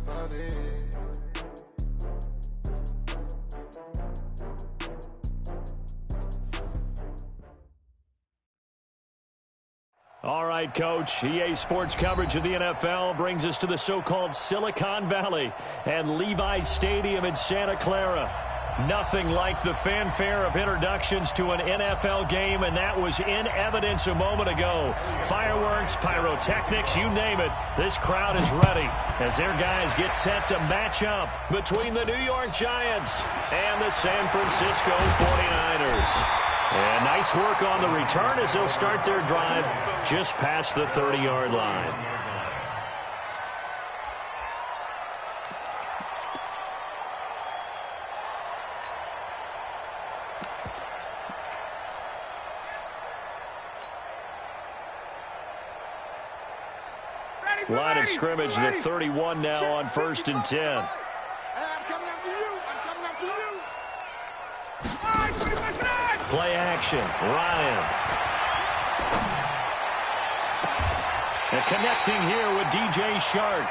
about it. All right, Coach. EA Sports coverage of the NFL brings us to the so-called Silicon Valley and Levi's Stadium in Santa Clara. Nothing like the fanfare of introductions to an NFL game, and that was in evidence a moment ago. Fireworks, pyrotechnics, you name it. This crowd is ready as their guys get set to match up between the New York Giants and the San Francisco 49ers. And nice work on the return as they'll start their drive just past the 30-yard line. Line of scrimmage, the 31 now on 1st and 10. I'm coming after you. I'm coming after you. Play action. Ryan. And connecting here with DJ Shark.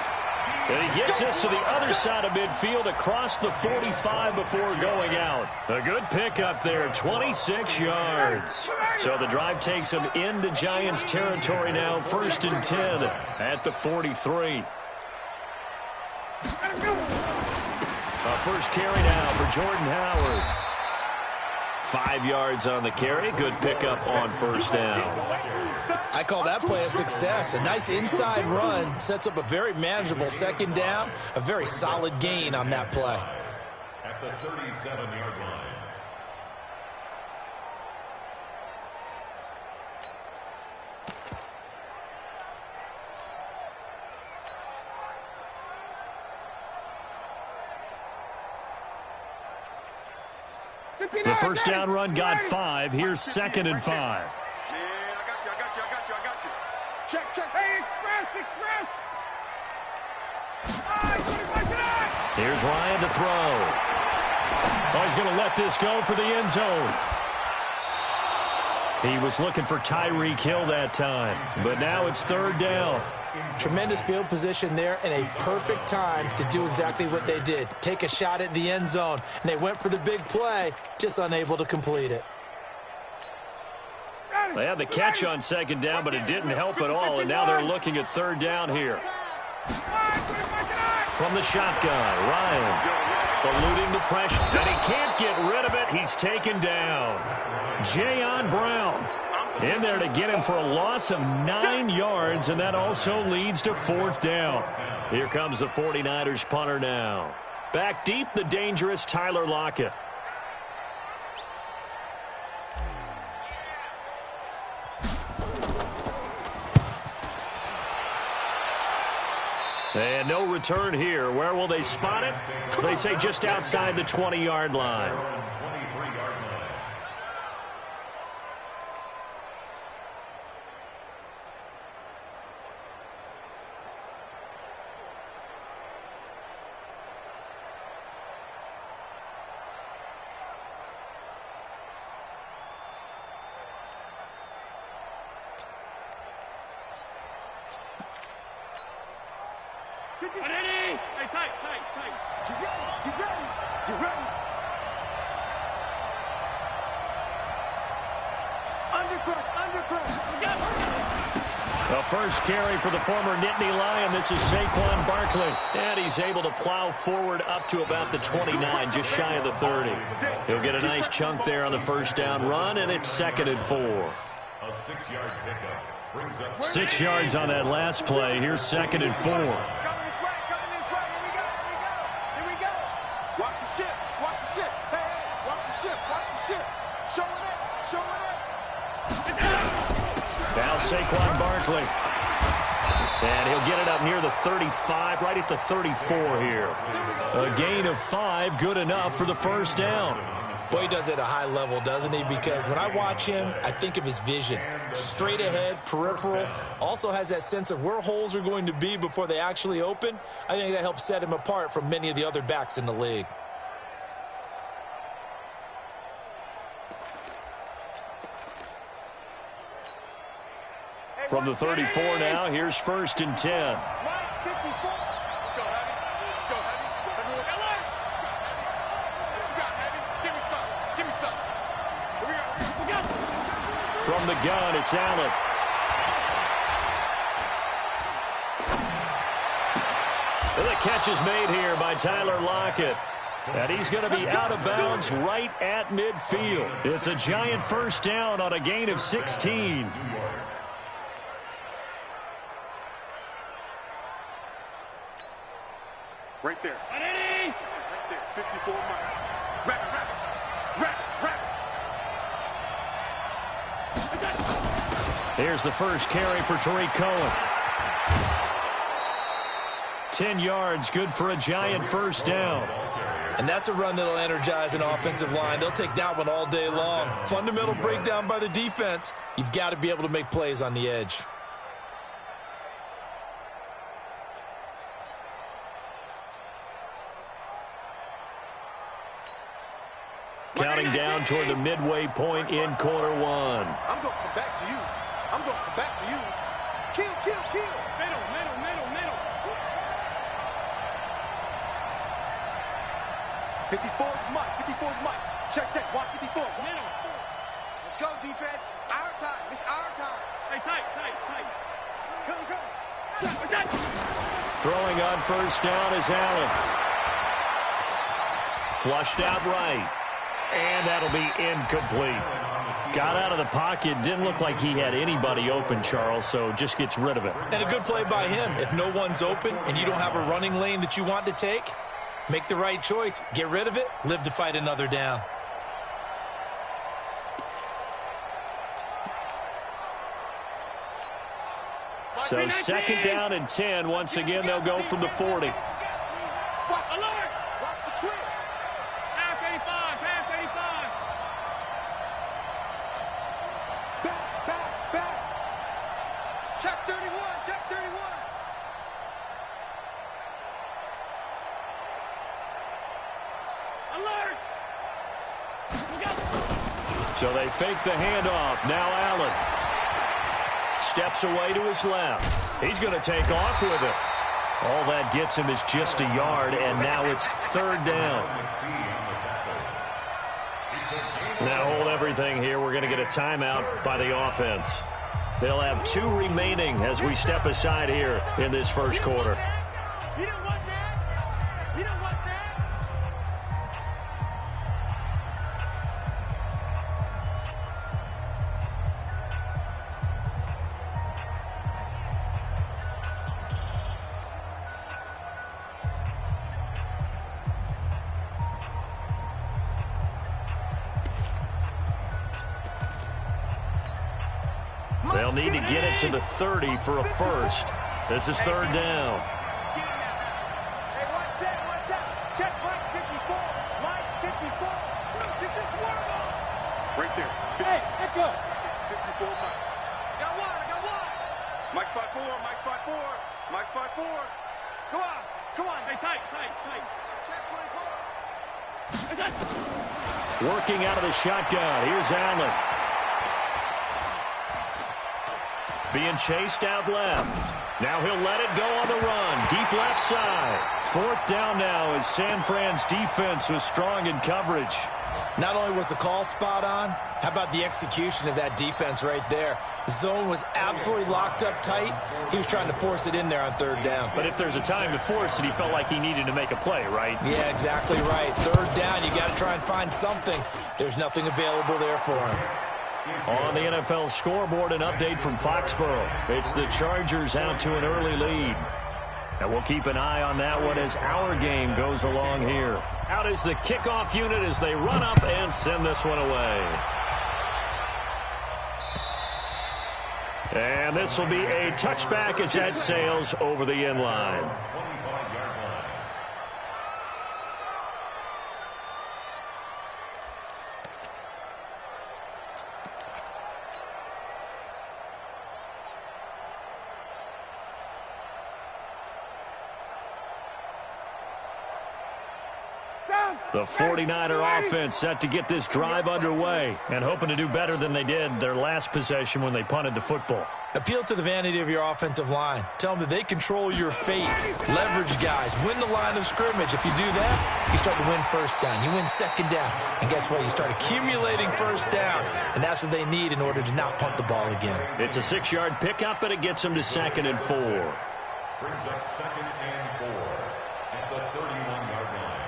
And he gets us to the other side of midfield across the 45 before going out. A good pickup there, 26 yards. So the drive takes him into Giants territory now, 1st and 10 at the 43. First carry now for Jordan Howard. 5 yards on the carry. Good pickup on 1st down. I call that play a success. A nice inside run sets up a very manageable 2nd down. A very solid gain on that play. At the 37-yard line. The 1st down run got 5. Here's 2nd and 5. Yeah, I got you. Check. Hey, express. Here's Ryan to throw. Oh, he's going to let this go for the end zone. He was looking for Tyreek Hill that time, but now it's 3rd down. Tremendous field position there and a perfect time to do exactly what they did. Take a shot at the end zone, and they went for the big play, just unable to complete it. They had the catch on 2nd down, but it didn't help at all, and now they're looking at 3rd down here. From the shotgun, Ryan eluding the pressure, and he can't get rid of it. He's taken down. Jayon Brown in there to get him for a loss of 9 yards, and that also leads to 4th down. Here comes the 49ers punter now. Back deep, the dangerous Tyler Lockett. And no return here. Where will they spot it? They say just outside the 20-yard line. Get ready. Undercross. The first carry for the former Nittany Lion. This is Saquon Barkley. And he's able to plow forward up to about the 29, just shy of the 30. He'll get a nice chunk there on the 1st down run, and it's 2nd and 4. A 6-yard pickup brings up 6 yards on that last play. Here's 2nd and 4. Coming this way. Here we go. Watch the ship. Hey, watch the ship. Showing it. Now Saquon Barkley. And he'll get it up near the 35, right at the 34 here. A gain of 5, good enough for the 1st down. Boy, he does it at a high level, doesn't he? Because when I watch him, I think of his vision. Straight ahead, peripheral. Also has that sense of where holes are going to be before they actually open. I think that helps set him apart from many of the other backs in the league. From the 34 now, here's 1st and 10. From the gun, it's Allen. And the catch is made here by Tyler Lockett. And he's going to be out of bounds right at midfield. It's a giant first down on a gain of 16. Right there. Right there. 54 miles. Wrap. Here's the first carry for Tariq Cohen. 10 yards, good for a giant first down. And that's a run that'll energize an offensive line. They'll take that one all day long. Fundamental breakdown by the defense. You've got to be able to make plays on the edge. Counting down toward the midway point in quarter one. I'm going to come back to you. I'm going to come back to you. Kill. Middle. 54's Mike. Check. Watch 54. Middle. Let's go, defense. Our time. It's our time. Hey, tight. Come. Throwing on first down is Allen. Flushed out right. And that'll be incomplete. Got out of the pocket. Didn't look like he had anybody open, Charles, so just gets rid of it. And a good play by him. If no one's open and you don't have a running lane that you want to take, make the right choice. Get rid of it. Live to fight another down. So second down and 10. Once again, they'll go from the 40. Watch the twist. Half 85. Back. Check 31. Alert! So they fake the handoff. Now Allen steps away to his left. He's going to take off with it. All that gets him is just a yard, and now it's third down. Now hold everything here. We're going to get a timeout by the offense. They'll have 2 remaining as we step aside here in this first quarter. You don't want that? They'll need to get it to the 30 for a first. This is third down. Hey, what's that? Check Mike 54. Mike 54. You just work on. Right there. Hey, let go. 54 Mike. I got one. Mike spot 4. Come on. Hey, tight. Check 24. Working out of the shotgun. Here's Allen. Being chased out left. Now he'll let it go on the run. Deep left side. Fourth down now as San Fran's defense was strong in coverage. Not only was the call spot on, how about the execution of that defense right there? The zone was absolutely locked up tight. He was trying to force it in there on third down. But if there's a time to force it, he felt like he needed to make a play, right? Yeah, exactly right. Third down, you got to try and find something. There's nothing available there for him. On the NFL scoreboard, an update from Foxborough. It's the Chargers out to an early lead. And we'll keep an eye on that one as our game goes along here. Out is the kickoff unit as they run up and send this one away. And this will be a touchback as that sails over the end line. The 49er offense set to get this drive underway and hoping to do better than they did their last possession when they punted the football. Appeal to the vanity of your offensive line. Tell them that they control your fate. Leverage guys. Win the line of scrimmage. If you do that, you start to win first down. You win second down. And guess what? You start accumulating first downs. And that's what they need in order to not punt the ball again. It's a 6-yard pickup, and it gets them to 2nd and 4. Brings up 2nd and 4 at the 31-yard line.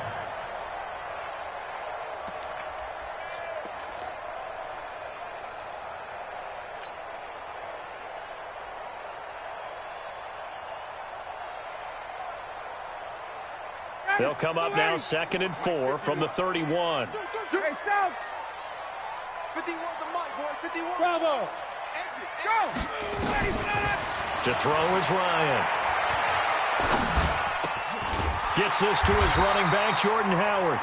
They'll come up now 2nd and 4 from the 31. Hey, South. 51 the mic, boy. 51. Bravo. Exit. Go. To throw is Ryan. Gets this to his running back, Jordan Howard.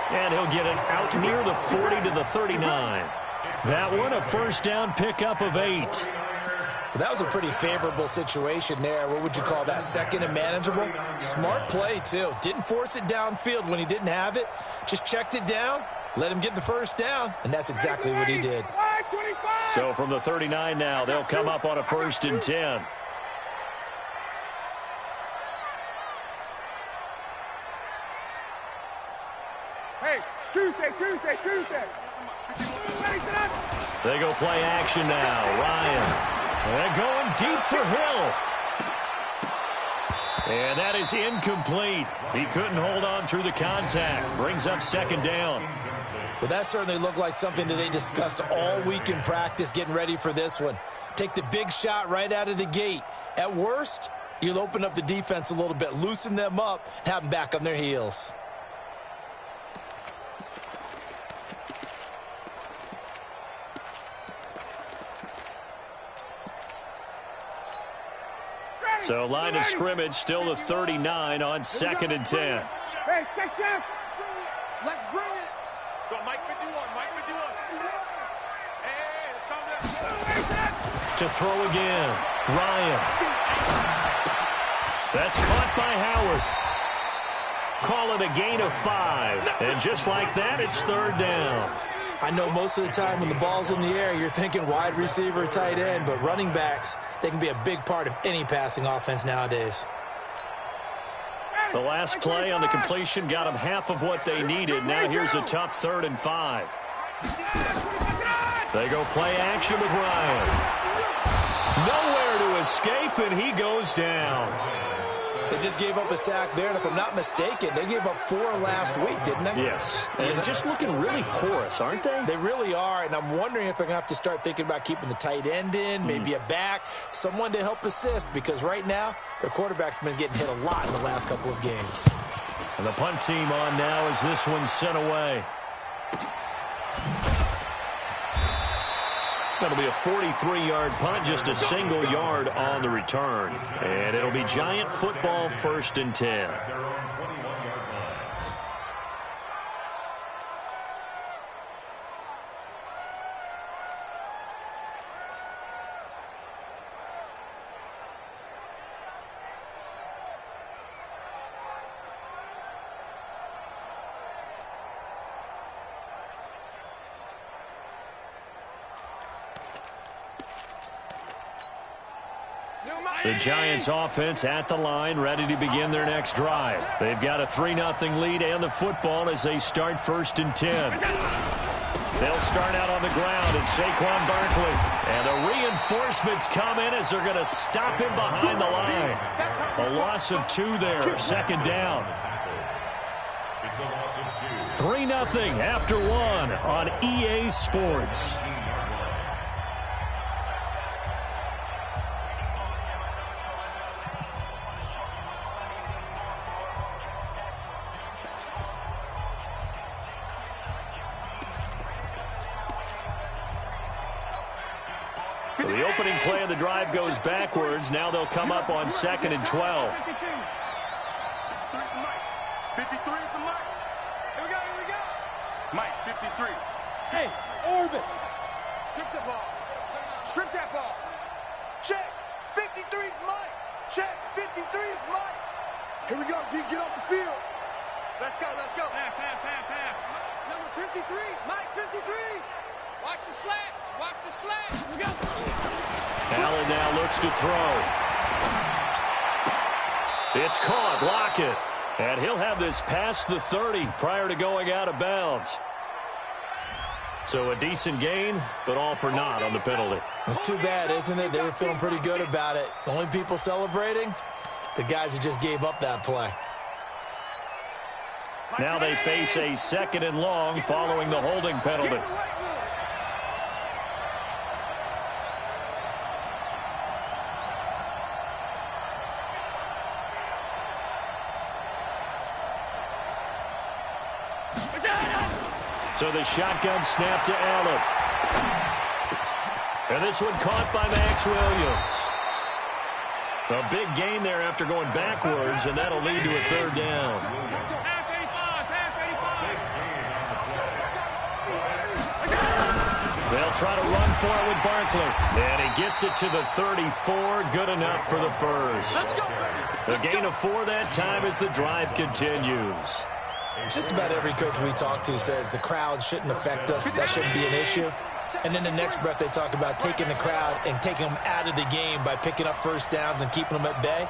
And he'll get it out near the 40 to the 39. That one, a first down pickup of 8. That was a pretty favorable situation there. What would you call that? 2nd and manageable? Smart play, too. Didn't force it downfield when he didn't have it. Just checked it down, let him get the first down, and that's exactly what he did. So from the 39 now, they'll come up on a 1st and 10. Hey, Tuesday. They go play action now. Ryan. And going deep for Hill. And that is incomplete. He couldn't hold on through the contact. Brings up 2nd down. But that certainly looked like something that they discussed all week in practice getting ready for this one. Take the big shot right out of the gate. At worst, you'll open up the defense a little bit, loosen them up, and have them back on their heels. So line of scrimmage still the 39 on 2nd and 10. Hey, check. Let's bring it. Go, Mike 51. Hey, let's calm down. To throw again. Ryan. That's caught by Howard. Call it a gain of 5. And just like that, it's 3rd down. I know most of the time when the ball's in the air, you're thinking wide receiver, tight end, but running backs, they can be a big part of any passing offense nowadays. The last play on the completion got them half of what they needed. Now here's a tough 3rd and 5. They go play action with Ryan. Nowhere to escape, and he goes down. They just gave up a sack there, and if I'm not mistaken, they gave up 4 last week, didn't they? Yes, and just looking really porous, aren't they? They really are, and I'm wondering if they're going to have to start thinking about keeping the tight end in, maybe a back, someone to help assist, because right now, their quarterback's been getting hit a lot in the last couple of games. And the punt team on now as this one's sent away. That'll be a 43-yard punt, just a single yard on the return. And it'll be Giant football 1st and 10. The Giants offense at the line, ready to begin their next drive. They've got a 3-0 lead and the football as they start 1st and 10. They'll start out on the ground at Saquon Barkley. And the reinforcements come in as they're going to stop him behind the line. A loss of 2 there, 2nd down. It's a loss of 2. 3-0 after 1 on EA Sports. So the opening play of the drive goes backwards. Now they'll come up on 2nd and 12. 53 is the mic. Here we go. Mike, 53. Hey, orbit. Strip the ball. Strip that ball. Check. 53 is Mike. Check. 53 is Mike. Here we go, D. Get off the field. Let's go, let's go. Half. Number 53, Mike 53. Watch the slats. Watch the slats. Let's go. Allen now looks to throw. It's caught. Lockett. And he'll have this past the 30 prior to going out of bounds. So a decent gain, but all for naught on the penalty. It's too bad, isn't it? They were feeling pretty good about it. The only people celebrating, the guys who just gave up that play. Now they face a 2nd and long following the holding penalty. So the shotgun snap to Allen. And this one caught by Max Williams. A big gain there after going backwards, and that'll lead to a 3rd down. Half 85. They'll try to run for it with Barkley. And he gets it to the 34. Good enough for the first. A gain of 4 that time as the drive continues. Just about every coach we talk to says the crowd shouldn't affect us. That shouldn't be an issue. And in the next breath, they talk about taking the crowd and taking them out of the game by picking up first downs and keeping them at bay.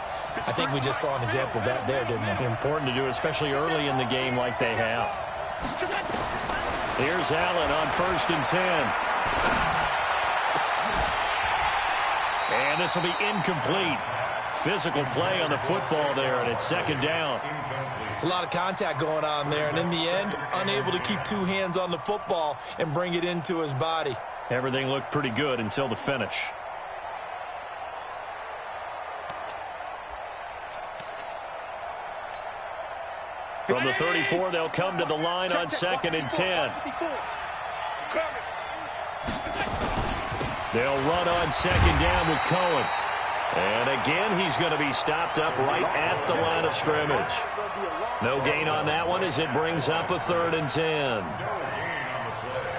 I think we just saw an example of that there, didn't we? Important to do, especially early in the game like they have. Here's Allen on 1st and 10. And this will be incomplete. Physical play on the football there, and it's 2nd down. It's a lot of contact going on there, and in the end, unable to keep 2 hands on the football and bring it into his body. Everything looked pretty good until the finish. From the 34, they'll come to the line on 2nd and 10. They'll run on 2nd down with Cohen. And again, he's going to be stopped up right at the line of scrimmage. No gain on that one as it brings up a 3rd and 10. No gain on the play.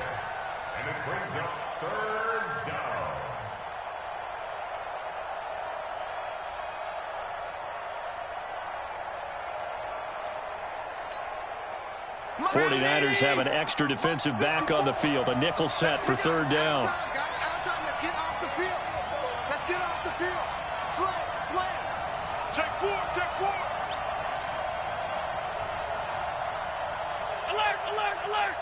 And it brings up 3rd down. 49ers have an extra defensive back on the field. A nickel set for 3rd down. Let's get off the field. Let's get off the field. Slam. Check 4. Alert.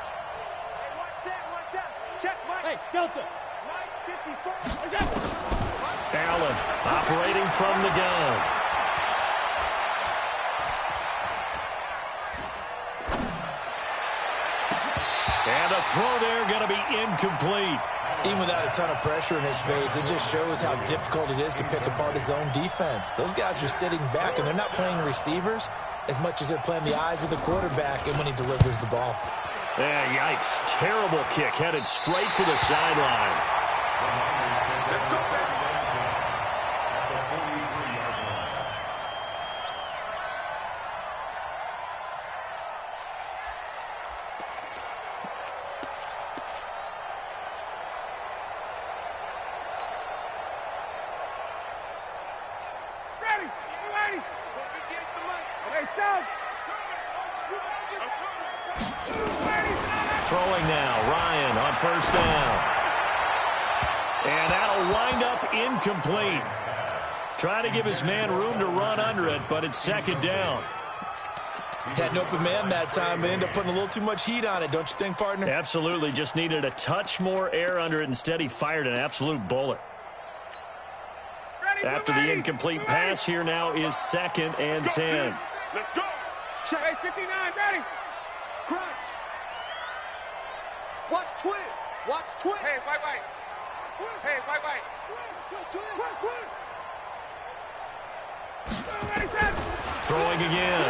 Hey, what's that? Check Mike. Hey, Delta. Mike 54. What's that? Allen operating from the gun. And a throw there going to be incomplete. Even without a ton of pressure in his face, it just shows how difficult it is to pick apart his own defense. Those guys are sitting back, and they're not playing receivers as much as they're playing the eyes of the quarterback and when he delivers the ball. Yeah, yikes. Terrible kick headed straight for the sidelines. Let's go, baby. Ready. Hey, son. Throwing now. Ryan on 1st down. And that'll wind up incomplete. Try to give his man room to run under it, but it's 2nd down. Had an open man that time, but ended up putting a little too much heat on it, don't you think, partner? Absolutely. Just needed a touch more air under it. Instead, he fired an absolute bullet. After the incomplete pass, here now is 2nd and 10. Let's go. Hey, 59, ready. Crunch. Watch twins. Hey, white. Hey, white. Twins. Ready, set. Throwing again.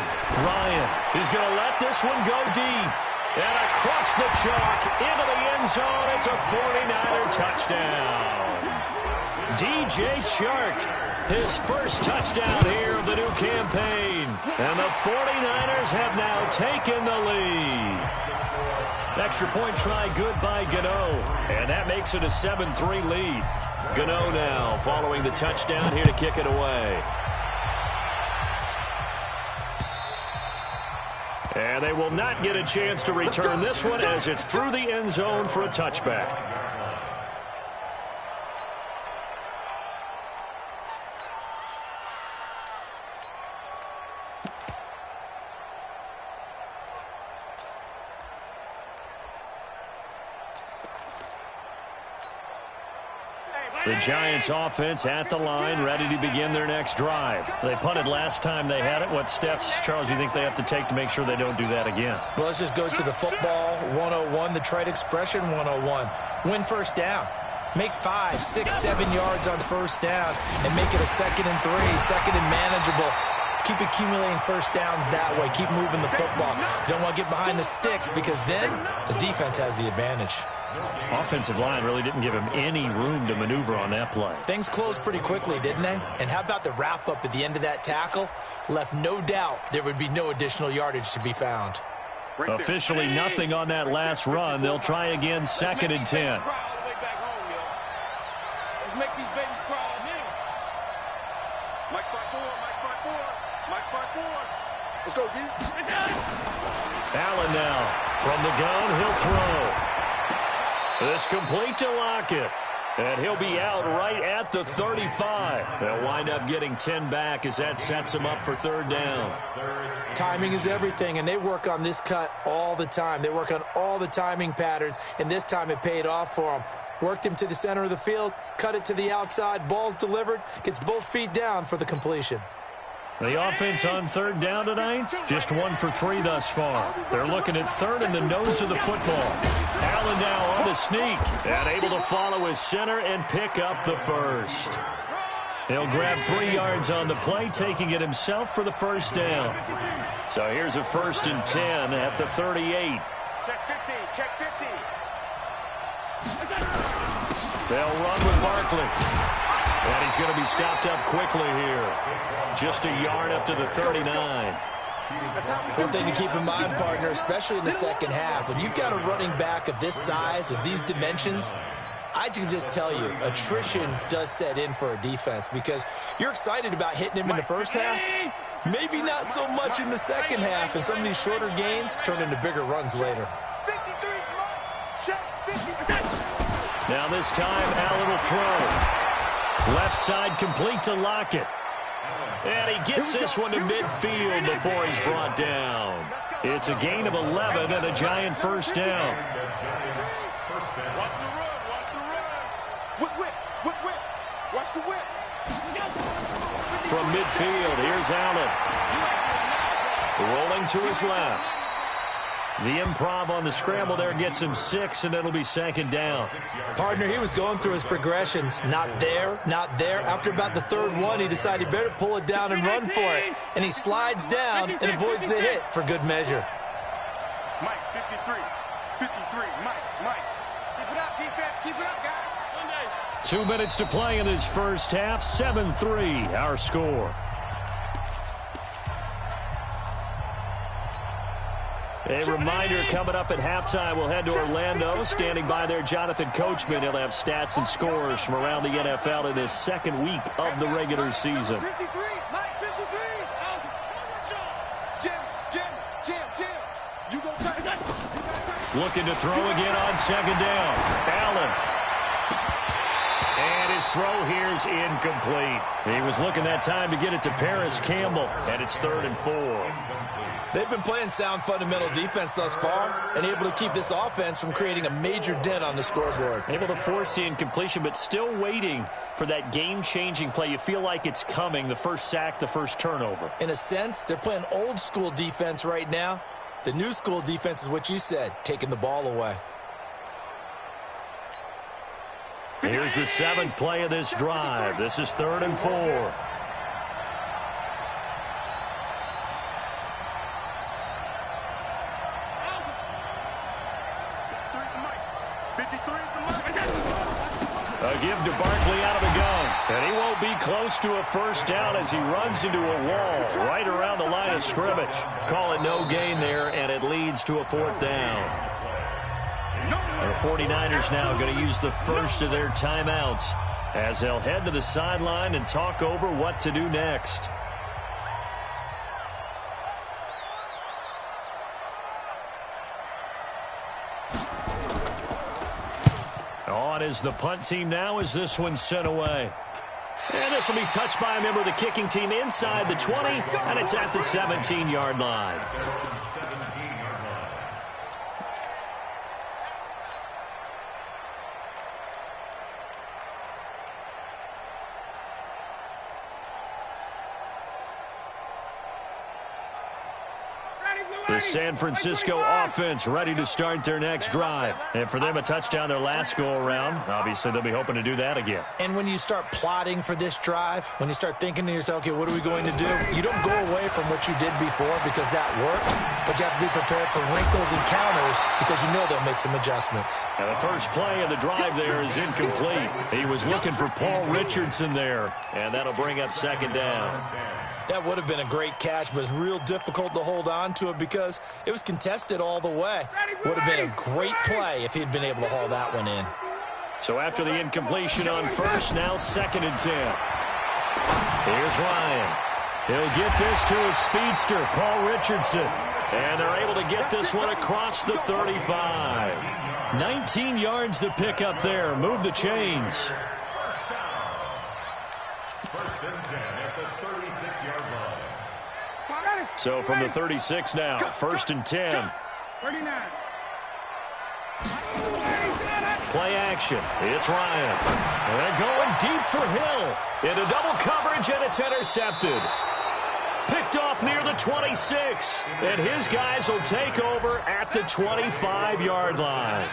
Ryan, he's going to let this one go deep. And across the chalk into the end zone. It's a 49er touchdown. DJ Chark, his first touchdown here of the new campaign. And the 49ers have now taken the lead. Extra point try good by Gano. And that makes it a 7-3 lead. Gano now following the touchdown here to kick it away. And they will not get a chance to return this one as it's through the end zone for a touchback. The Giants offense at the line, ready to begin their next drive. They punted last time they had it. What steps, Charles, you think they have to take to make sure they don't do that again? Well, let's just go to the football 101, the trade expression 101. Win first down. Make 5, 6, 7 yards on first down and make it a 2nd and 3, 2nd and manageable. Keep accumulating first downs that way. Keep moving the football. You don't want to get behind the sticks because then the defense has the advantage. Offensive line really didn't give him any room to maneuver on that play. Things closed pretty quickly, didn't they? And how about the wrap-up at the end of that tackle? Left no doubt there would be no additional yardage to be found. Officially nothing on that last run. They'll try again, 2nd and 10. Let's make these babies crawl. Mike 5-4, Mike 5-4, Mike 5-4. Let's go, D. Allen now from the gun, he'll throw. This complete to Lockett. And he'll be out right at the 35. They'll wind up getting 10 back as that sets him up for 3rd down. Timing is everything, and they work on this cut all the time. They work on all the timing patterns, and this time it paid off for them. Worked him to the center of the field, cut it to the outside, ball's delivered, gets both feet down for the completion. The offense on 3rd down tonight, just 1 for 3 thus far. They're looking at 3rd in the nose of the football. Allen now on the sneak and able to follow his center and pick up the first. He'll grab 3 yards on the play, taking it himself for the first down. So here's a 1st and 10 at the 38. Check 50, check 50. They'll run with Barkley. And he's going to be stopped up quickly here. Just a yard up to the 39. One thing to keep in mind, partner, especially in the second half, when you've got a running back of this size, of these dimensions, I can just tell you, attrition does set in for a defense because you're excited about hitting him in the first half. Maybe not so much in the second half, and some of these shorter gains turn into bigger runs later. 53, check 50. Now this time, Allen will throw. Left side complete to Lockett. And he gets this one to midfield before he's brought down. It's a gain of 11 and a Giant first down. Watch the run, watch the run. Whip. Watch the whip. From midfield, here's Allen. Rolling to his left. The improv on the scramble there gets him 6, and it'll be 2nd down. Partner, he was going through his progressions. Not there, not there. After about the 3rd one, he decided better pull it down and run for it. And he slides down and avoids the hit for good measure. Mike, 53, Mike. Keep it up, defense, keep it up, guys. 2 minutes to play in this first half. 7-3, our score. A reminder coming up at halftime, we'll head to Orlando. Standing by there, Jonathan Coachman. He'll have stats and scores from around the NFL in this 2nd week of the regular season. 53, Mike, 53. Jim. You go touch. Looking to throw again on 2nd down. Allen. And his throw here is incomplete. He was looking that time to get it to Paris Campbell, and it's 3rd and 4. They've been playing sound fundamental defense thus far and able to keep this offense from creating a major dent on the scoreboard. Able to force the incompletion, but still waiting for that game-changing play. You feel like it's coming, the first sack, the first turnover. In a sense, they're playing old-school defense right now. The new-school defense is what you said, taking the ball away. Here's the 7th play of this drive. This is 3rd and 4. A give to Barkley out of the gun. And he won't be close to a first down as he runs into a wall right around the line of scrimmage. Call it no gain there, and it leads to a 4th down. The 49ers now going to use the first of their timeouts as they'll head to the sideline and talk over what to do next. on is the punt team now as this one's sent away. And this will be touched by a member of the kicking team inside the 20, and it's at the 17-yard line. The San Francisco offense ready to start their next drive. And for them, a touchdown their last go-around. Obviously, they'll be hoping to do that again. And when you start plotting for this drive, when you start thinking to yourself, okay, what are we going to do? You don't go away from what you did before because that worked, but you have to be prepared for wrinkles and counters because you know they'll make some adjustments. Now, the first play of the drive there is incomplete. He was looking for Paul Richardson there, and that'll bring up second down. That would have been a great catch, but it's real difficult to hold on to it because it was contested all the way. Would have been a great play if he'd been able to haul that one in. So after the incompletion on first, now 2nd and 10. Here's Ryan. He'll get this to his speedster, Paul Richardson. And they're able to get this one across the 35. 19 yards to pick up there. Move the chains. First and 10 at the 36-yard line. So from the 36 now, 1st and 10. 39. Play action. It's Ryan. And they're going deep for Hill. Into double coverage, and it's intercepted. Picked off near the 26. And his guys will take over at the 25-yard line.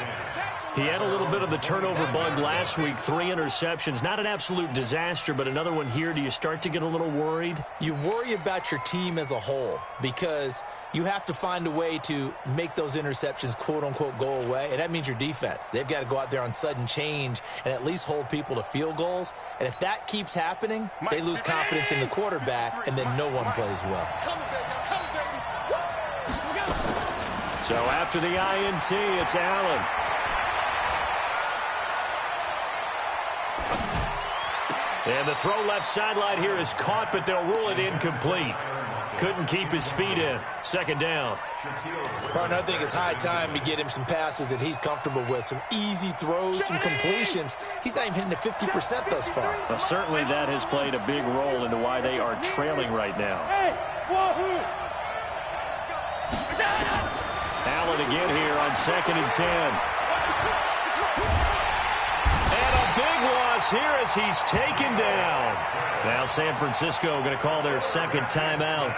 He had a little bit of the turnover bug last week, 3 interceptions. Not an absolute disaster, but another one here. Do you start to get a little worried? You worry about your team as a whole because you have to find a way to make those interceptions, quote-unquote, go away, and that means your defense. They've got to go out there on sudden change and at least hold people to field goals. And if that keeps happening, they lose confidence in the quarterback, and then no one plays well. So after the INT, it's Allen. And the throw left sideline here is caught, but they'll rule it incomplete. Couldn't keep his feet in. 2nd down. Martin, I think it's high time to get him some passes that he's comfortable with. Some easy throws, some completions. He's not even hitting the 50% thus far. Well, certainly that has played a big role into why they are trailing right now. Allen again here on 2nd and 10. Here as he's taken down. Now San Francisco going to call their 2nd timeout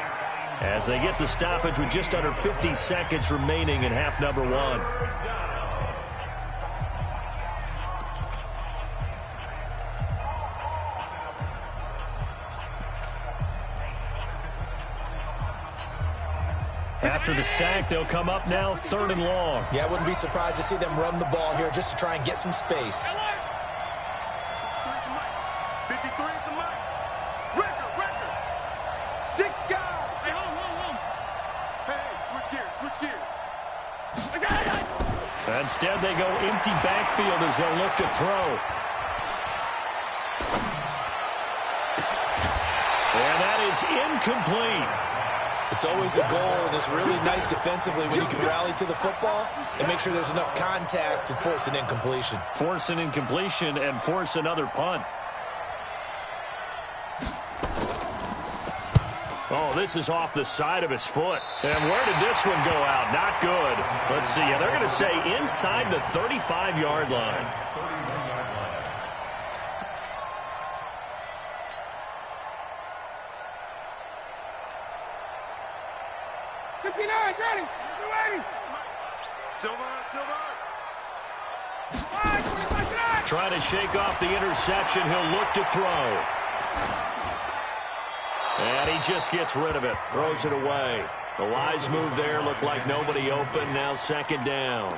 as they get the stoppage with just under 50 seconds remaining in half number 1. After the sack, they'll come up now 3rd and long. Yeah, I wouldn't be surprised to see them run the ball here just to try and get some space. Instead, they go empty backfield as they'll look to throw. And that is incomplete. It's always a goal, and it's really nice defensively when you can rally to the football and make sure there's enough contact to force an incompletion. Force an incompletion and force another punt. Oh, this is off the side of his foot. And where did this one go out? Not good. Let's see. They're going to say inside the 35-yard line. Trying to shake off the interception. He'll look to throw. And he just gets rid of it. Throws it away. The wise move there. Looked like nobody open. Now 2nd down.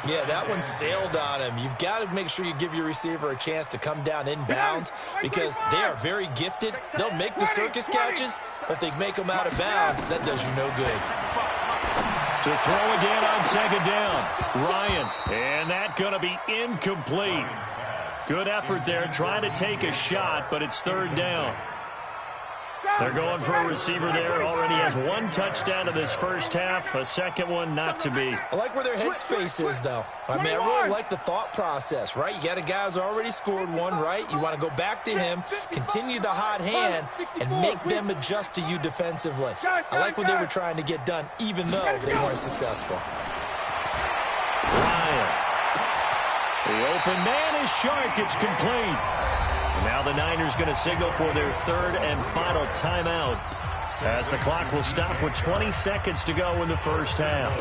Yeah, that one sailed on him. You've got to make sure you give your receiver a chance to come down inbounds because they are very gifted. They'll make the circus catches, but they make them out of bounds. That does you no good. To throw again on 2nd down. Ryan. And that's going to be incomplete. Good effort there trying to take a shot, but it's 3rd down. They're going for a receiver there. Already has one touchdown in this first half. A second one not to be. I like where their headspace is, though. I mean, I really like the thought process, right? You got a guy who's already scored one, right? You want to go back to him, continue the hot hand, and make them adjust to you defensively. I like what they were trying to get done, even though they weren't successful. Ryan. The open man is Shark. It's complete. Now the Niners going to signal for their third and final timeout, as the clock will stop with 20 seconds to go in the first half.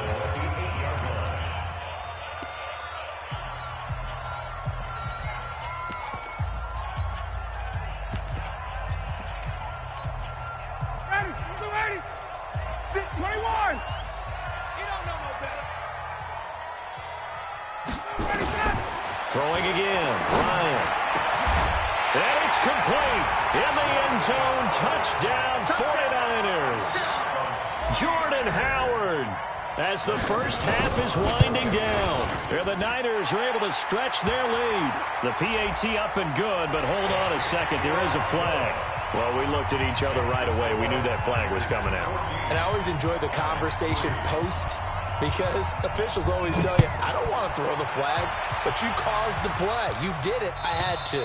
Ready. 21. He don't know no better. Throwing again. Ryan. And it's complete. In the end zone. Touchdown 49ers. Jordan Howard. As the first half is winding down. The Niners are able to stretch their lead. The PAT up and good, but hold on a second. There is a flag. Well, we looked at each other right away. We knew that flag was coming out. And I always enjoy the conversation post, because officials always tell you, I don't want to throw the flag, but you caused the play. You did it. I had to.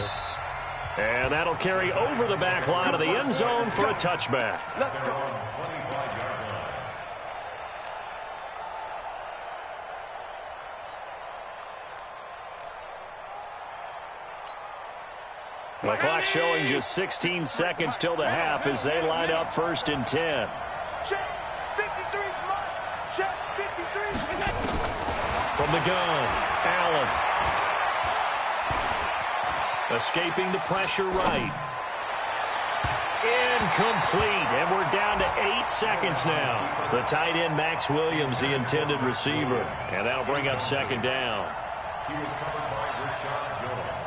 And that'll carry over the back line of the end zone for a touchback. Let's go. The clock showing just 16 seconds till the half as they line up 1st and 10. Check. 53's mine. Check. 53's From the gun, Allen. Escaping the pressure right. Incomplete, and we're down to 8 seconds now. The tight end, Max Williams, the intended receiver. And that'll bring up 2nd down. He was covered by Rashad Jones.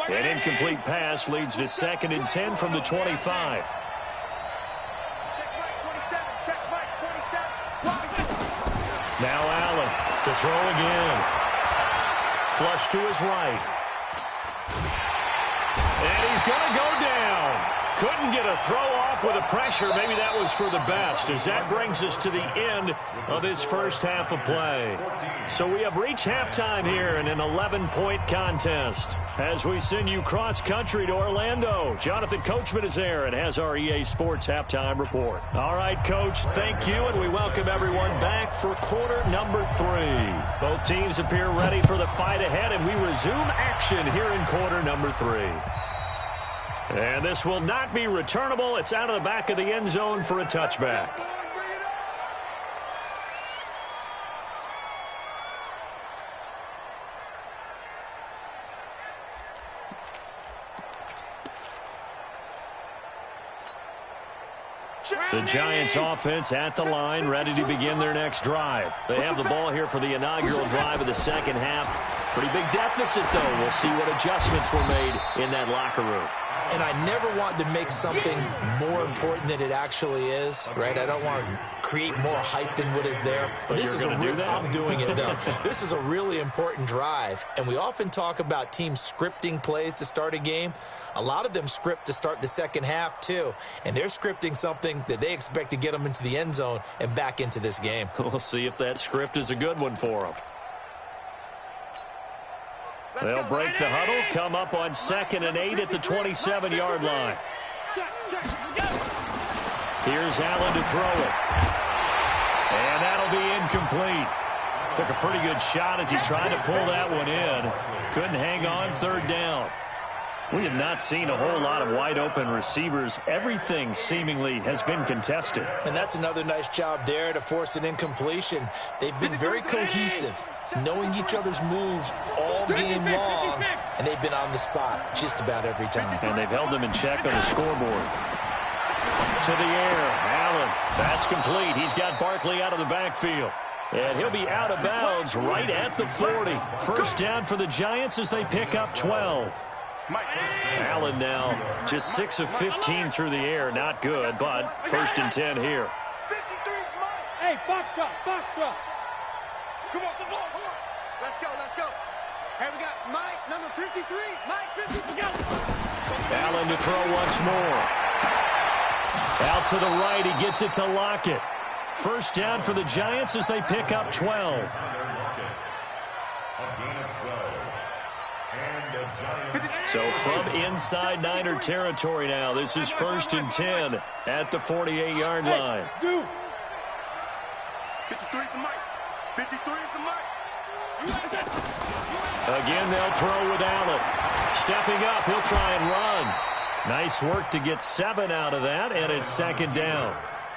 An incomplete pass leads to 2nd and 10 from the 25. Check right 27. Check right 27. Now Allen to throw again. Flush to his right. And he's going to go down. Couldn't get a throw off with the pressure. Maybe that was for the best, as that brings us to the end of this first half of play. So we have reached halftime here in an 11-point contest. As we send you cross-country to Orlando, Jonathan Coachman is there and has our EA Sports halftime report. All right, Coach, thank you, and we welcome everyone back for quarter number 3. Both teams appear ready for the fight ahead, and we resume action here in quarter number 3. And this will not be returnable. It's out of the back of the end zone for a touchback. The Giants offense at the line, ready to begin their next drive. They have the ball here for the inaugural drive of the second half. Pretty big deficit, though. We'll see what adjustments were made in that locker room. And I never want to make something more important than it actually is, right? I don't want to create more hype than what is there. But this is a real, I'm doing it, though. This is a really important drive. And we often talk about teams scripting plays to start a game. A lot of them script to start the second half, too. And they're scripting something that they expect to get them into the end zone and back into this game. We'll see if that script is a good one for them. They'll break the huddle, come up on 2nd and 8 at the 27-yard line. Here's Allen to throw it. And that'll be incomplete. Took a pretty good shot as he tried to pull that one in. Couldn't hang on, 3rd down. We have not seen a whole lot of wide-open receivers. Everything seemingly has been contested. And that's another nice job there to force an incompletion. They've been very cohesive, knowing each other's moves all game long, and they've been on the spot just about every time. And they've held them in check on the scoreboard. To the air, Allen. That's complete. He's got Barkley out of the backfield. And he'll be out of bounds right at the 40. First down for the Giants as they pick up 12. Allen now just 6 of 15 through the air. Not good, but 1st and 10 here. 53's Mike. Hey, box drop, box drop. Come on, come on. Let's go, let's go. Here we got Mike, number 53. Mike, 53. Allen to throw once more. Out to the right, he gets it to Lockett. 1st down for the Giants as they pick up 12. So from inside Niner territory now, this is 1st and 10 at the 48-yard line. 53's the Mike. 53's the Mike. Again, they'll throw with Allen. Stepping up, he'll try and run. Nice work to get 7 out of that, and it's 2nd down.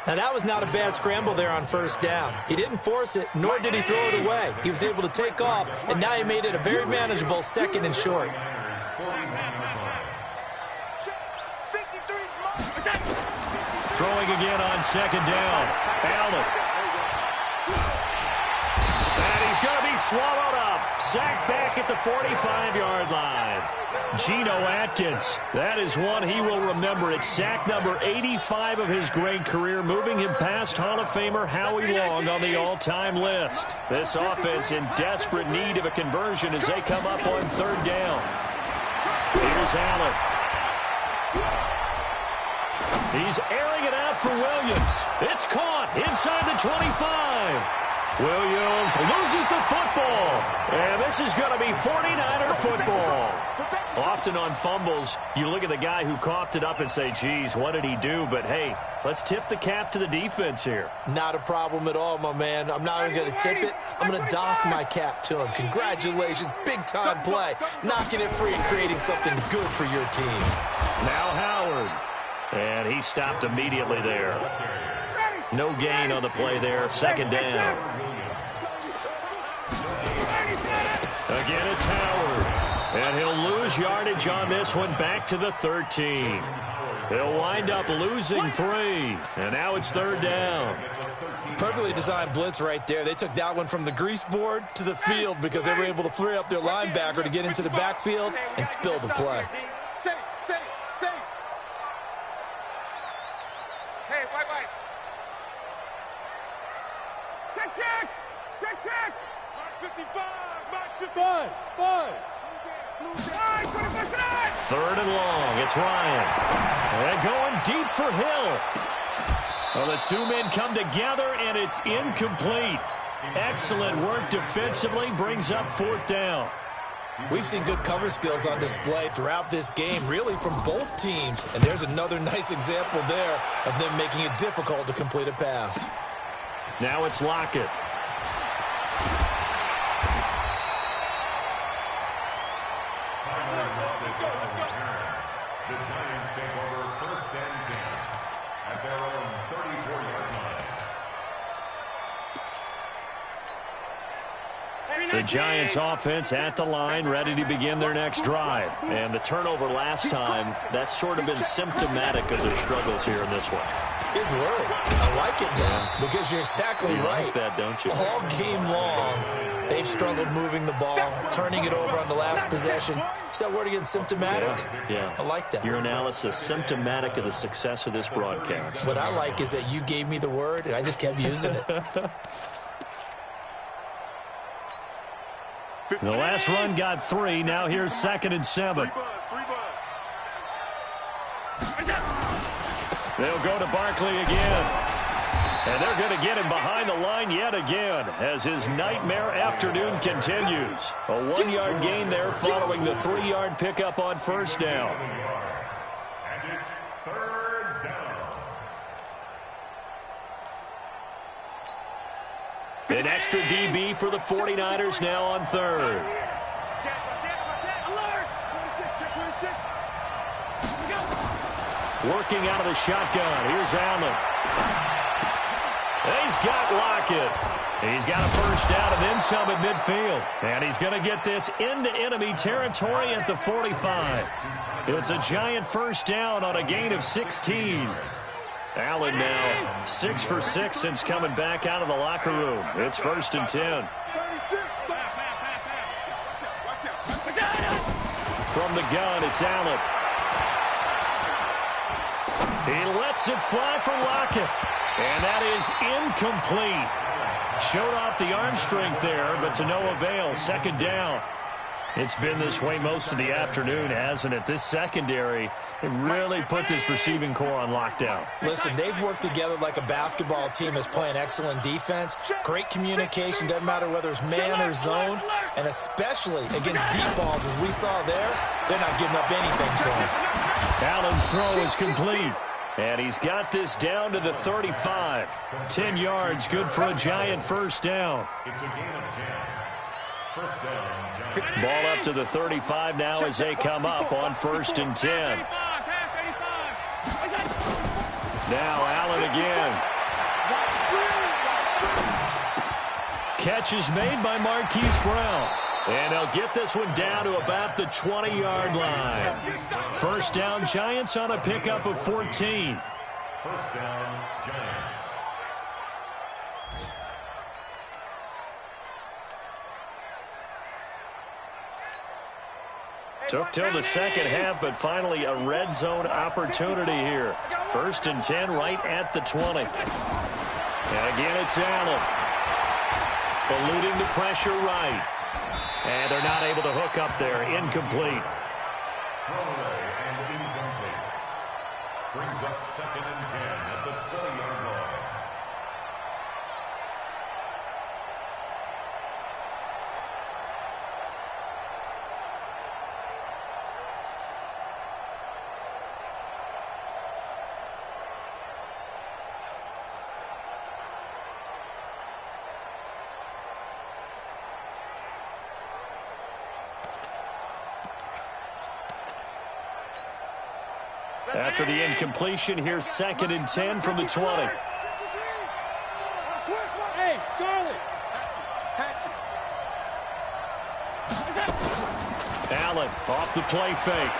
Now, that was not a bad scramble there on 1st down. He didn't force it, nor did he throw it away. He was able to take off, and now he made it a very manageable 2nd and short. Throwing again on 2nd down. Allen. And he's going to be swallowed up. Sacked back at the 45-yard line. Geno Atkins. That is one he will remember. It's sack number 85 of his great career, moving him past Hall of Famer Howie Long on the all-time list. This offense in desperate need of a conversion as they come up on 3rd down. Here's Allen. He's airing it out for Williams. It's caught inside the 25. Williams loses the football. And this is going to be 49er football. Often on fumbles, you look at the guy who coughed it up and say, geez, what did he do? But, hey, let's tip the cap to the defense here. Not a problem at all, my man. I'm not even going to tip it. I'm going to doff my cap to him. Congratulations. Big-time play. Knocking it free and creating something good for your team. Now Howard. And he stopped immediately there. No gain on the play there. 2nd down. Again, it's Howard. And he'll lose yardage on this one back to the 13. He'll wind up losing 3. And now it's 3rd down. Perfectly designed blitz right there. They took that one from the grease board to the field because they were able to free up their linebacker to get into the backfield and spill the play. Say. Hey, white. Check. Mark 55. Mark 55. Buzz. 3rd and long. It's Ryan. And going deep for Hill. Well, the 2 men come together, and it's incomplete. Excellent work defensively. Brings up 4th down. We've seen good cover skills on display throughout this game, really from both teams. And there's another nice example there of them making it difficult to complete a pass. Now it's Lockett. The Giants take over 1st and 10 at their own 34-yard line. The Giants offense at the line, ready to begin their next drive. And the turnover last time, that's sort of been symptomatic of their struggles here in this one. Good word. I like it now because you're exactly right. Like that, don't you? All game long, they've struggled moving the ball, turning it over on the last possession. Is that word again, symptomatic? Yeah. I like that. Your analysis, symptomatic of the success of this broadcast. What I like is that you gave me the word, and I just kept using it. The last run got 3. Now here's 2nd and 7. They'll go to Barkley again. And they're going to get him behind the line yet again as his nightmare afternoon continues. A 1-yard gain there following the 3-yard pickup on 1st down. And it's 3rd down. An extra DB for the 49ers now on 3rd. Working out of the shotgun. Here's Allen. He's got Lockett. He's got a 1st down and then some at midfield. And he's going to get this into enemy territory at the 45. It's a giant 1st down on a gain of 16. Allen now 6 for 6 since coming back out of the locker room. It's 1st and 10. From the gun, it's Allen. He lets it fly for Lockett. And that is incomplete. Showed off the arm strength there, but to no avail. Second down. It's been this way most of the afternoon, hasn't it? This secondary, it really put this receiving core on lockdown. Listen, they've worked together like a basketball team that's playing excellent defense. Great communication, doesn't matter whether it's man or zone. And especially against deep balls, as we saw there, they're not giving up anything to him. Allen's throw is complete. And he's got this down to the 35. 10 yards, good for a Giant first down. It's a gain of 10. First down, Giants. Ball up to the 35 now as they come up on 1st and 10. Now Allen again. Catch is made by Marquise Brown. And they'll get this one down to about the 20-yard line. First down, Giants on a pickup of 14. First down, Giants. Took till the second half, but finally a red zone opportunity here. 1st and 10 right at the 20. And again, it's Allen. Eluding the pressure right. And they're not able to hook up there. Incomplete. Throwaway and incomplete. Brings up 2nd and 10 at the 20-yard line. After the incompletion, here's 2nd and 10 from the 20. Hey, Charlie. Allen off the play fake.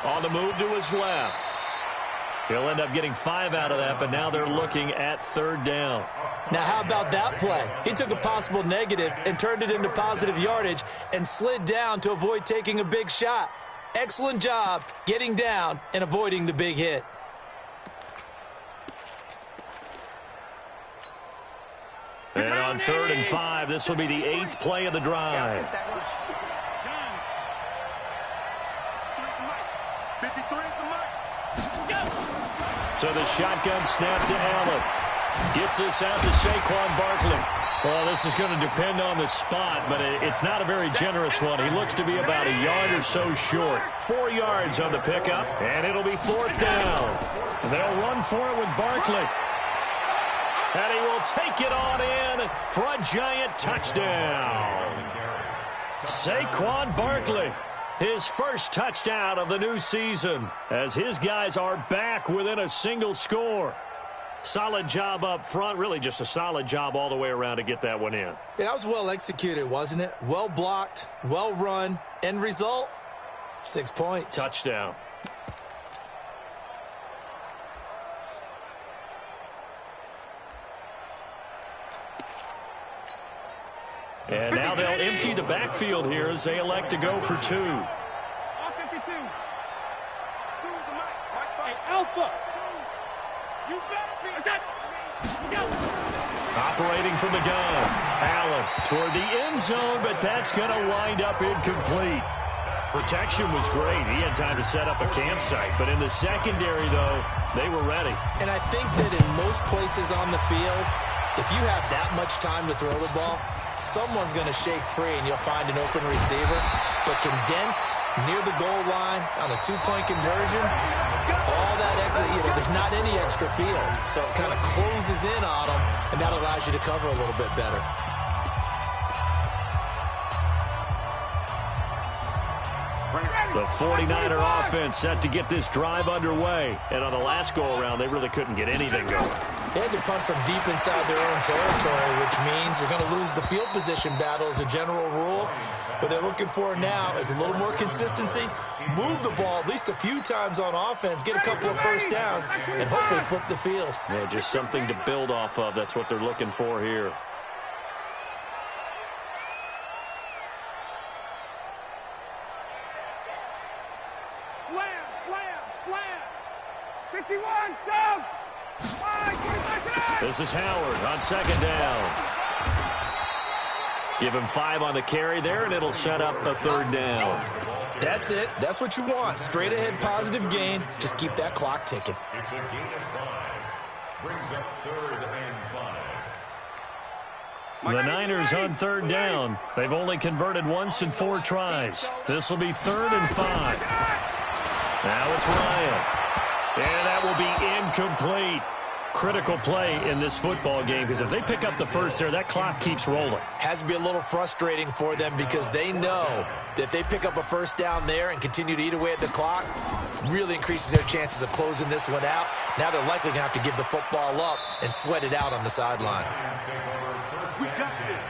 On the move to his left. He'll end up getting 5 out of that, but now they're looking at 3rd down. Now, how about that play? He took a possible negative and turned it into positive yardage and slid down to avoid taking a big shot. Excellent job getting down and avoiding the big hit. And on 3rd and 5, this will be the 8th play of the drive. 53 is the mark. So the shotgun snap to Allen. Gets this out to Saquon Barkley. Well, this is going to depend on the spot, but it's not a very generous one. He looks to be about a yard or so short. 4 yards on the pickup, and it'll be 4th down. And they'll run for it with Barkley. And he will take it on in for a Giant touchdown. Saquon Barkley, his first touchdown of the new season, as his guys are back within a single score. Solid job up front, really just a solid job all the way around to get that one in. That was well executed, wasn't it? Well blocked, well run. End result, 6 points. Touchdown. And now they'll empty the backfield here as they elect to go for 2. Off 52. Hey, Alpha. You better be. Operating from the gun. Allen toward the end zone, but that's going to wind up incomplete. Protection was great. He had time to set up a campsite, but in the secondary, though, they were ready. And I think that in most places on the field, if you have that much time to throw the ball, someone's going to shake free and you'll find an open receiver. But condensed near the goal line on a 2-point conversion, all that extra, there's not any extra field. So it kind of closes in on them, and that allows you to cover a little bit better. The 49er offense set to get this drive underway. And on the last go-around, they really couldn't get anything going. They had to punt from deep inside their own territory, which means they're going to lose the field position battle as a general rule. What they're looking for now is a little more consistency, move the ball at least a few times on offense, get a couple of first downs, and hopefully flip the field. Yeah, just something to build off of. That's what they're looking for here. This is Howard on second down. Give him 5 on the carry there, and it'll set up a third down. That's it. That's what you want. Straight ahead positive gain. Just keep that clock ticking. It's a gain of 5. Brings up 3rd and 5. The Niners on third down. They've only converted once in 4 tries. This will be 3rd and 5. Now it's Ryan. And that will be incomplete. Critical play in this football game, because if they pick up the first there, that clock keeps rolling. Has to be a little frustrating for them because they know that if they pick up a first down there and continue to eat away at the clock, really increases their chances of closing this one out. Now they're likely going to have to give the football up and sweat it out on the sideline. We got this.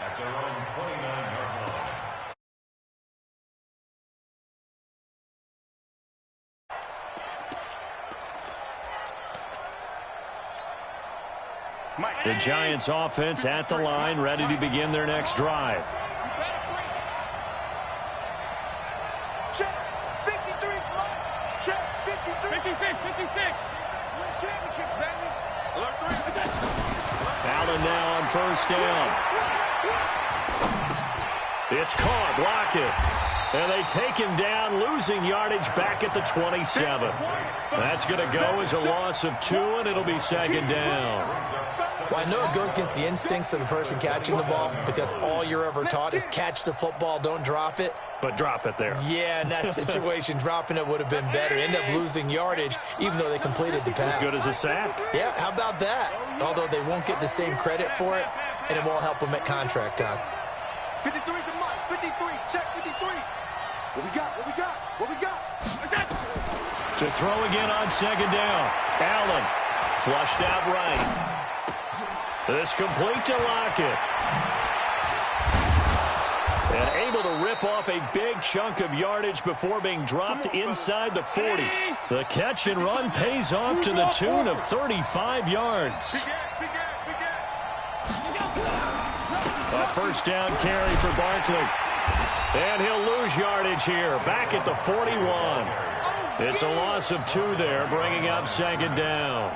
At their own 29-yard line. The Giants offense at the line, ready to begin their next drive. Check. 53, Mike. Check. 53. 56. Win championships, baby. Alert 3. Allen now on first down. It's caught. Block it. And they take him down, losing yardage back at the 27. That's going to go as a loss of 2, and it'll be second down. Well, I know it goes against the instincts of the person catching the ball because all you're ever taught is catch the football, don't drop it. But drop it there. Yeah, in that situation, dropping it would have been better. End up losing yardage, even though they completed the pass. As good as a sack. Yeah, how about that? Although they won't get the same credit for it, and it won't help them at contract time. 53 to Mike. 53. Check 53. What we got? To throw again on second down. Allen flushed out right. This complete to Lockett. And able to rip off a big chunk of yardage before being dropped inside the 40. The catch and run pays off to the tune of 35 yards. A first down carry for Barkley. And he'll lose yardage here, back at the 41. It's a loss of 2 there, bringing up second down.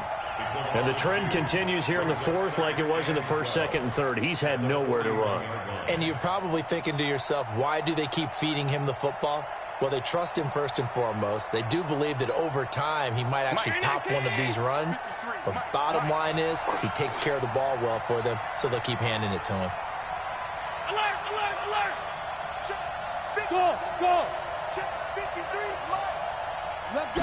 And the trend continues here in the 4th like it was in the 1st, 2nd, and 3rd. He's had nowhere to run. And you're probably thinking to yourself, why do they keep feeding him the football? Well, they trust him first and foremost. They do believe that over time he might actually pop one of these runs. But bottom line is he takes care of the ball well for them, so they'll keep handing it to him. Alert! Go! Check 53, Mike. Let's go.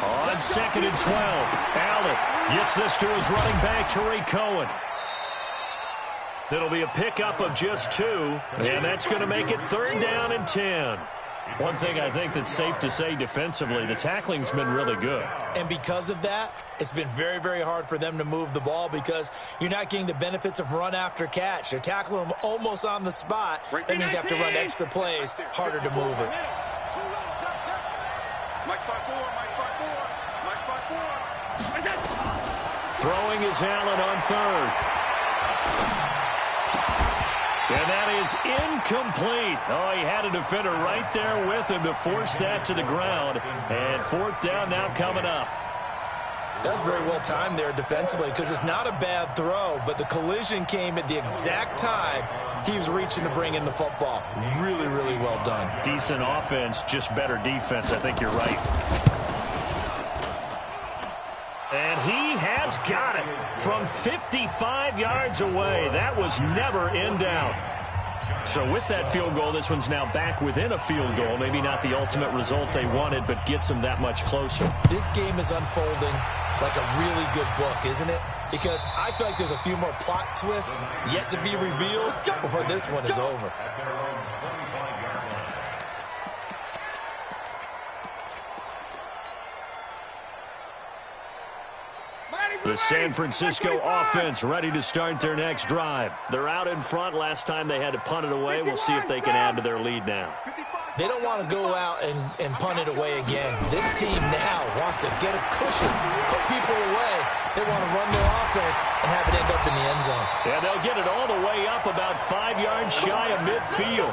On 2nd and 12, Allen gets this to his running back, Tariq Cohen. It'll be a pickup of just 2, and that's going to make it 3rd down and 10. One thing I think that's safe to say defensively, the tackling's been really good. And because of that, it's been very, very hard for them to move the ball because you're not getting the benefits of run after catch. They're tackling them almost on the spot. That means you have to run extra plays, harder to move it. Mike spot 4. Throwing is Allen on 3rd. And that is incomplete. Oh, he had a defender right there with him to force that to the ground. And 4th down now coming up. That's very well timed there defensively because it's not a bad throw, but the collision came at the exact time he was reaching to bring in the football. Really, really well done. Decent offense, just better defense. I think you're right. And he has got it from 55 yards away. That was never in doubt. So with that field goal, this one's now back within a field goal. Maybe not the ultimate result they wanted, but gets them that much closer. This game is unfolding like a really good book, isn't it? Because I feel like there's a few more plot twists yet to be revealed before this one is over. The San Francisco offense ready to start their next drive. They're out in front. Last time they had to punt it away. We'll see if they can add to their lead now. They don't want to go out and punt it away again. This team now wants to get a cushion, put people away. They want to run their offense and have it end up in the end zone. Yeah, they'll get it all the way up about 5 yards shy of midfield.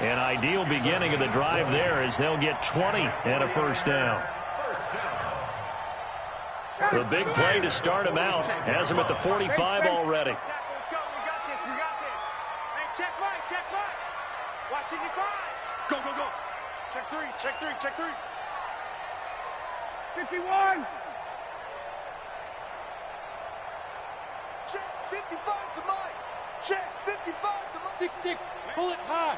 An ideal beginning of the drive there as they'll get 20 and a first down. The big play to start him out has him at the 45 already. Let's go. We got this. Hey, check right. Watching your five. Go. Check three. 51. Check 55 to Mike. Check 55 to Mike. 6-6. Pull it high.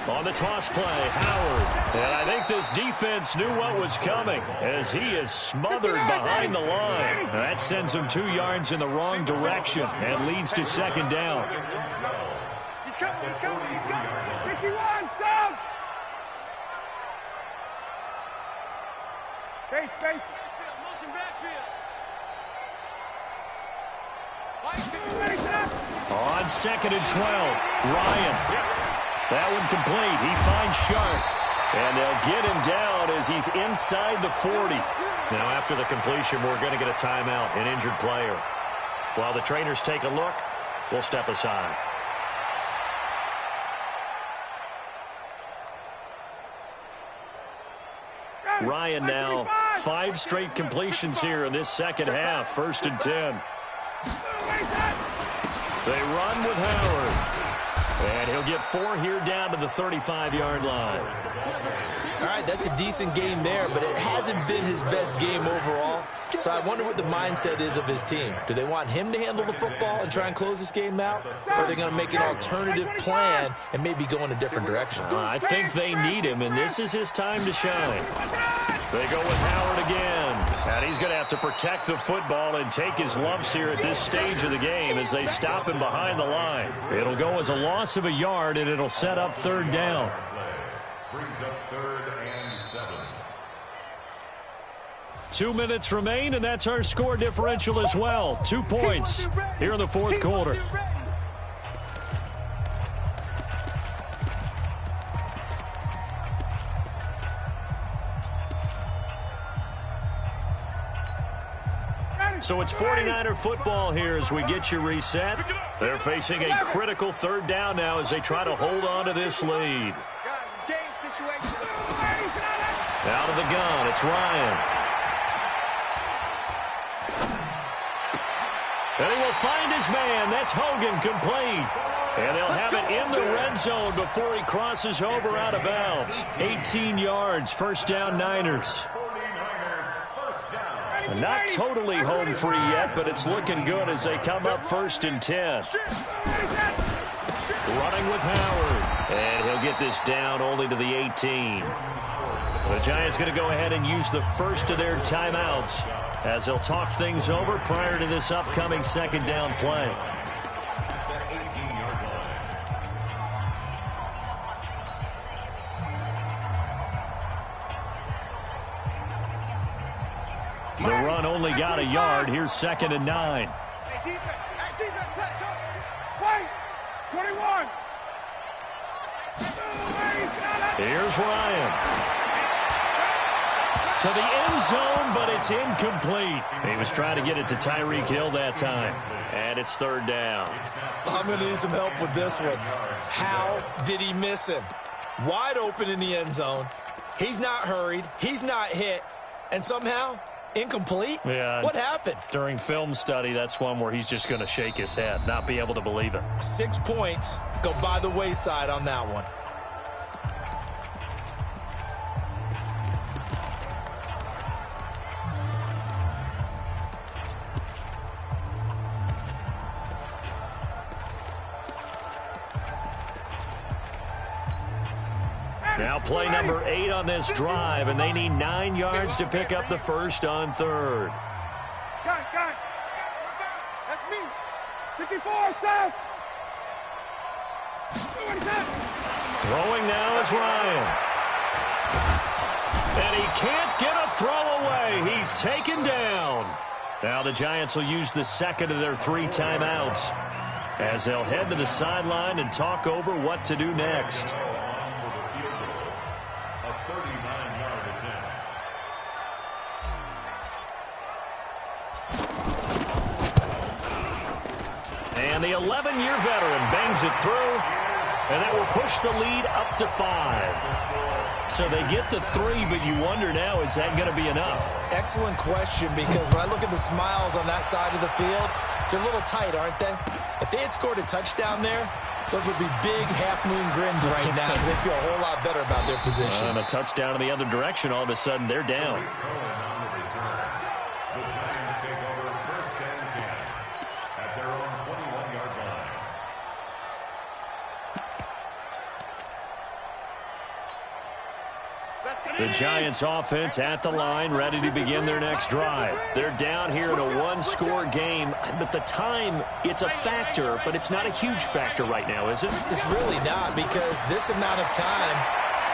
On the toss play, Howard. And I think this defense knew what was coming as he is smothered behind the line. That sends him 2 yards in the wrong direction and leads to second down. He's coming. 51, sub. Base. Motion backfield. On 2nd and 12, Ryan. That one complete. He finds Sharp. And they'll get him down as he's inside the 40. Now, after the completion, we're going to get a timeout, an injured player. While the trainers take a look, we'll step aside. Ryan now 5 straight completions here in this second half. 1st and 10. They run with Howard. And he'll get 4 here down to the 35-yard line. All right, that's a decent game there, but it hasn't been his best game overall. So I wonder what the mindset is of his team. Do they want him to handle the football and try and close this game out? Or are they going to make an alternative plan and maybe go in a different direction? I think they need him, and this is his time to shine. They go with Howard again. And he's going to have to protect the football and take his lumps here at this stage of the game as they stop him behind the line. It'll go as a loss of a yard, and it'll set up 3rd down. Brings up 3rd and 7. 2 minutes remain, and that's our score differential as well. 2 points here in the 4th quarter. So it's 49er football here as we get you reset. They're facing a critical 3rd down now as they try to hold on to this lead. Out of the gun, it's Ryan. And he will find his man. That's Hogan, complete. And they'll have it in the red zone before he crosses over out of bounds. 18 yards, 1st down Niners. Not totally home free yet, but it's looking good as they come up 1st and 10. Running with Howard. And he'll get this down only to the 18. The Giants going to go ahead and use the first of their timeouts as they'll talk things over prior to this upcoming 2nd down play. The run only got a yard. Here's 2nd and 9. Wait! 21! Here's Ryan. To the end zone, but it's incomplete. He was trying to get it to Tyreek Hill that time. And it's 3rd down. I'm going to need some help with this one. How did he miss him? Wide open in the end zone. He's not hurried. He's not hit. And somehow, incomplete? Yeah. What happened? During film study, that's one where he's just going to shake his head, not be able to believe it. 6 points go by the wayside on that one. Now play number 8 on this drive, and they need 9 yards to pick up the first on 3rd. Got it. That's me. 54, south. Throwing now is Ryan. And he can't get a throw away. He's taken down. Now the Giants will use the 2nd of their 3 timeouts as they'll head to the sideline and talk over what to do next. And the 11-year veteran bangs it through, and that will push the lead up to 5. So they get the 3, but you wonder now, is that going to be enough? Excellent question, because when I look at the smiles on that side of the field, they're a little tight, aren't they? If they had scored a touchdown there, those would be big half-moon grins right now because they feel a whole lot better about their position. And a touchdown in the other direction, all of a sudden they're down. The Giants take over 1st and 10 at their own 21-yard line. The Giants offense at the line, ready to begin their next drive. They're down here in a one-score game, but the time, it's a factor, but it's not a huge factor right now, is it? It's really not, because this amount of time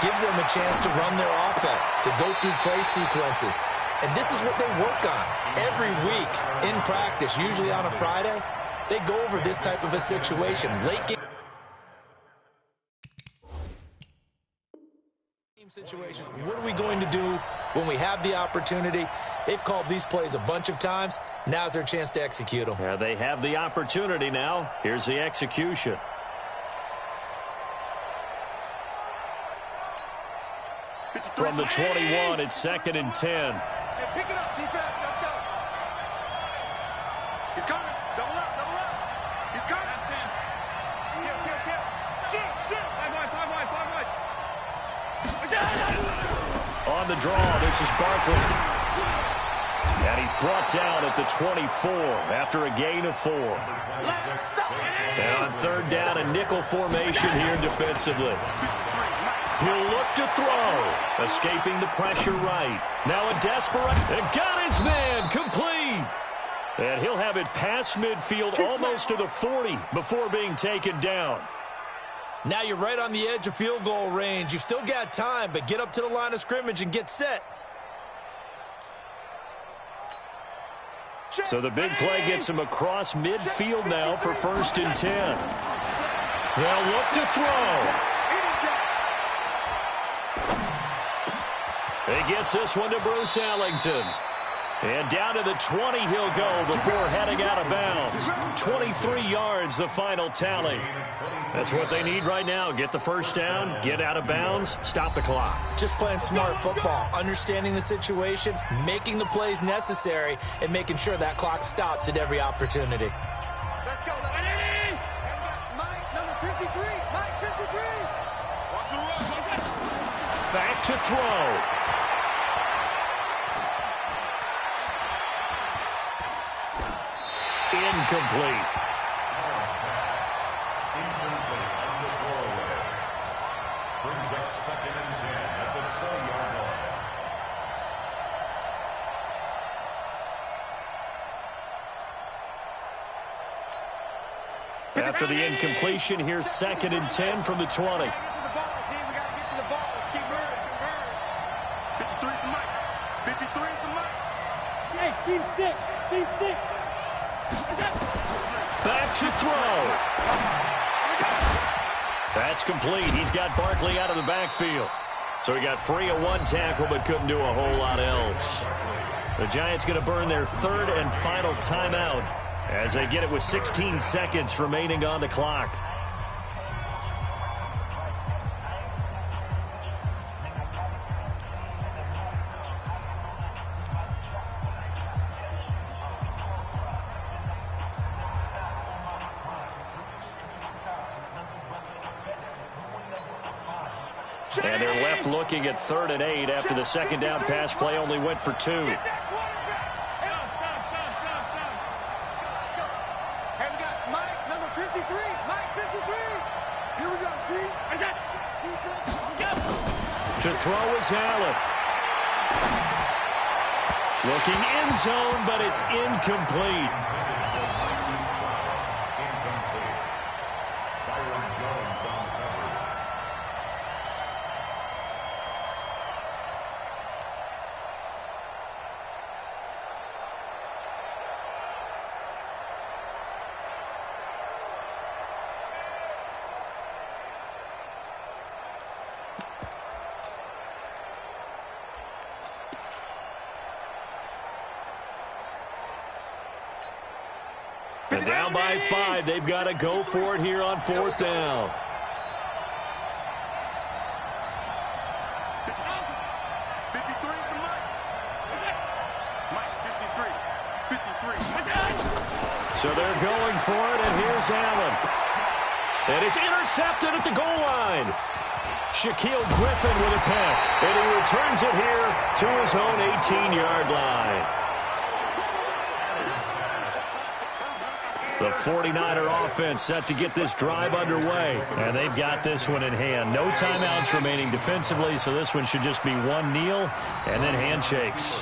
gives them a chance to run their offense, to go through play sequences. And this is what they work on every week in practice, usually on a Friday. They go over this type of a situation. Late game situations. What are we going to do when we have the opportunity? They've called these plays a bunch of times. Now's their chance to execute them. Yeah, they have the opportunity now. Here's the execution. From the 21, it's 2nd and 10. Hey, pick it up, defense. Let's go. He's coming. Double up, double up. He's coming. Kill. Shoot. 5 wide. On the draw, this is Barkley. And he's brought down at the 24 after a gain of 4. And on 3rd down, a nickel formation here defensively. He'll look to throw. Escaping the pressure right. Now a desperate. And got his man complete. And he'll have it past midfield almost to the 40 before being taken down. Now you're right on the edge of field goal range. You've still got time, but get up to the line of scrimmage and get set. So the big play gets him across midfield now for 1st and 10. They'll look to throw. He gets this one to Bruce Ellington. And down to the 20 he'll go before heading out of bounds. 23 yards, the final tally. That's what they need right now. Get the 1st down, get out of bounds, stop the clock. Just playing smart football, understanding the situation, making the plays necessary, and making sure that clock stops at every opportunity. Let's go. And we got Mike, number 53. Mike, 53. Watch the run. Back to throw. Incomplete. Incomplete on the throwaway. Brings up 2nd and 10 at the 4-yard line. After the incompletion, here's 2nd and 10 from the 20. Get to the ball, team. We got to get to the ball. Let's keep moving. 53 for Mike. 53 for Mike. Hey, team 6. Team 6. Back to throw. That's complete. He's got Barkley out of the backfield. So he got free of 1 tackle but couldn't do a whole lot else. The Giants going to burn their 3rd and final timeout as they get it with 16 seconds remaining on the clock. And they're left looking at 3rd and 8 after the 2nd down pass play only went for 2. Hey, we got Mike, number 53. Mike, 53. Here we go, D. To throw is Allen. Looking end zone, but it's incomplete. Byron Jones on coverage. And down by 5. They've got to go for it here on 4th down. So they're going for it, and here's Allen. And it's intercepted at the goal line. Shaquille Griffin with a pick, and he returns it here to his own 18-yard line. The 49er offense set to get this drive underway, and they've got this one in hand. No timeouts remaining defensively, so this one should just be one kneel and then handshakes.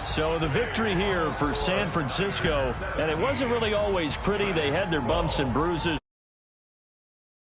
So the victory here for San Francisco, and it wasn't really always pretty. They had their bumps and bruises.